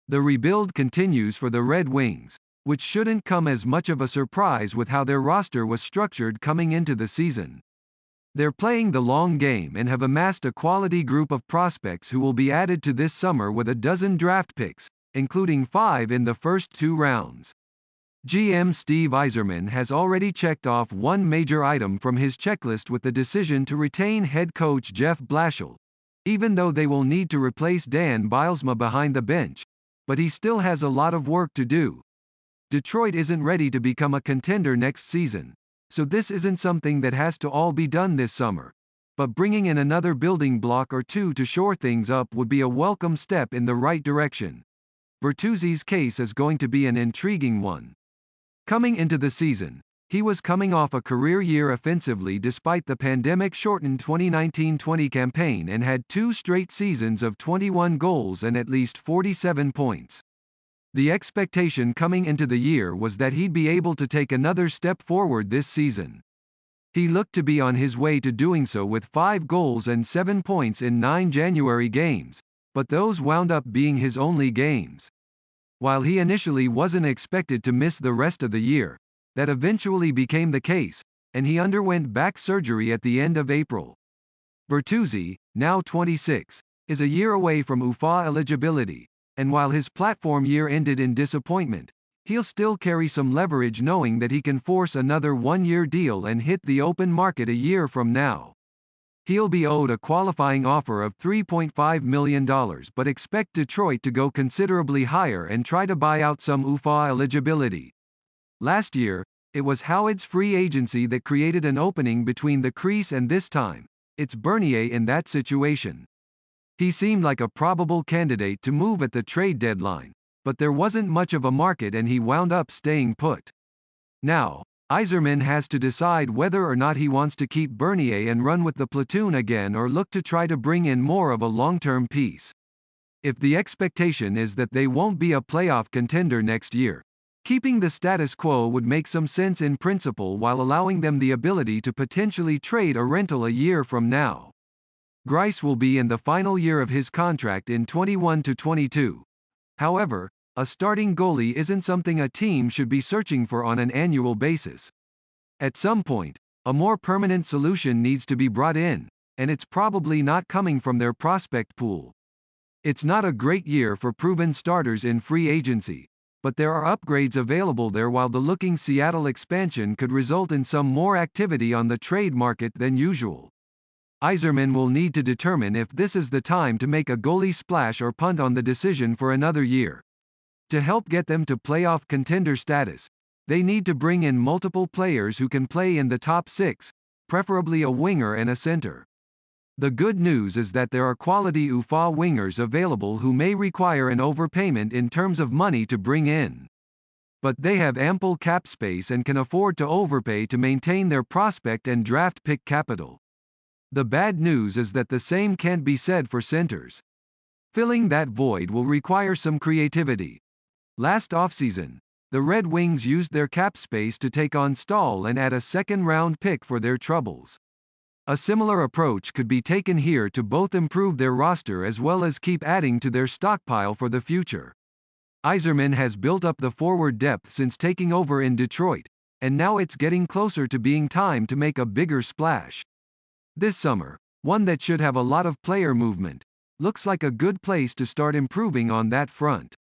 The rebuild continues for the Red Wings, which shouldn't come as much of a surprise with how their roster was structured coming into the season. They're playing the long game and have amassed a quality group of prospects who will be added to this summer with a dozen draft picks, including 5 in the first 2 rounds. GM Steve Yzerman has already checked off one major item from his checklist with the decision to retain head coach Jeff Blashill, even though they will need to replace Dan Bylsma behind the bench, but he still has a lot of work to do. Detroit isn't ready to become a contender next season, so this isn't something that has to all be done this summer, but bringing in another building block or two to shore things up would be a welcome step in the right direction. Bertuzzi's case is going to be an intriguing one. Coming into the season, he was coming off a career year offensively despite the pandemic-shortened 2019-20 campaign and had 2 straight seasons of 21 goals and at least 47 points. The expectation coming into the year was that he'd be able to take another step forward this season. He looked to be on his way to doing so with 5 goals and 7 points in 9 January games, but those wound up being his only games. While he initially wasn't expected to miss the rest of the year, that eventually became the case, and he underwent back surgery at the end of April. Bertuzzi, now 26, is a year away from UFA eligibility, and while his platform year ended in disappointment, he'll still carry some leverage knowing that he can force another 1-year deal and hit the open market a year from now. He'll be owed a qualifying offer of $3.5 million but expect Detroit to go considerably higher and try to buy out some UFA eligibility. Last year, it was Howard's free agency that created an opening between the crease, and this time, it's Bernier in that situation. He seemed like a probable candidate to move at the trade deadline, but there wasn't much of a market and he wound up staying put. Now, Yzerman has to decide whether or not he wants to keep Bernier and run with the platoon again or look to try to bring in more of a long-term piece. If the expectation is that they won't be a playoff contender next year, keeping the status quo would make some sense in principle while allowing them the ability to potentially trade a rental a year from now. Greiss will be in the final year of his contract in 21-22. However, a starting goalie isn't something a team should be searching for on an annual basis. At some point, a more permanent solution needs to be brought in, and it's probably not coming from their prospect pool. It's not a great year for proven starters in free agency, but there are upgrades available there, while the looking Seattle expansion could result in some more activity on the trade market than usual. Yzerman will need to determine if this is the time to make a goalie splash or punt on the decision for another year. To help get them to playoff contender status, they need to bring in multiple players who can play in the top 6, preferably a winger and a center. The good news is that there are quality UFA wingers available who may require an overpayment in terms of money to bring in. But they have ample cap space and can afford to overpay to maintain their prospect and draft pick capital. The bad news is that the same can't be said for centers. Filling that void will require some creativity. Last offseason, the Red Wings used their cap space to take on Stahl and add a second-round pick for their troubles. A similar approach could be taken here to both improve their roster as well as keep adding to their stockpile for the future. Yzerman has built up the forward depth since taking over in Detroit, and now it's getting closer to being time to make a bigger splash. This summer, one that should have a lot of player movement, looks like a good place to start improving on that front.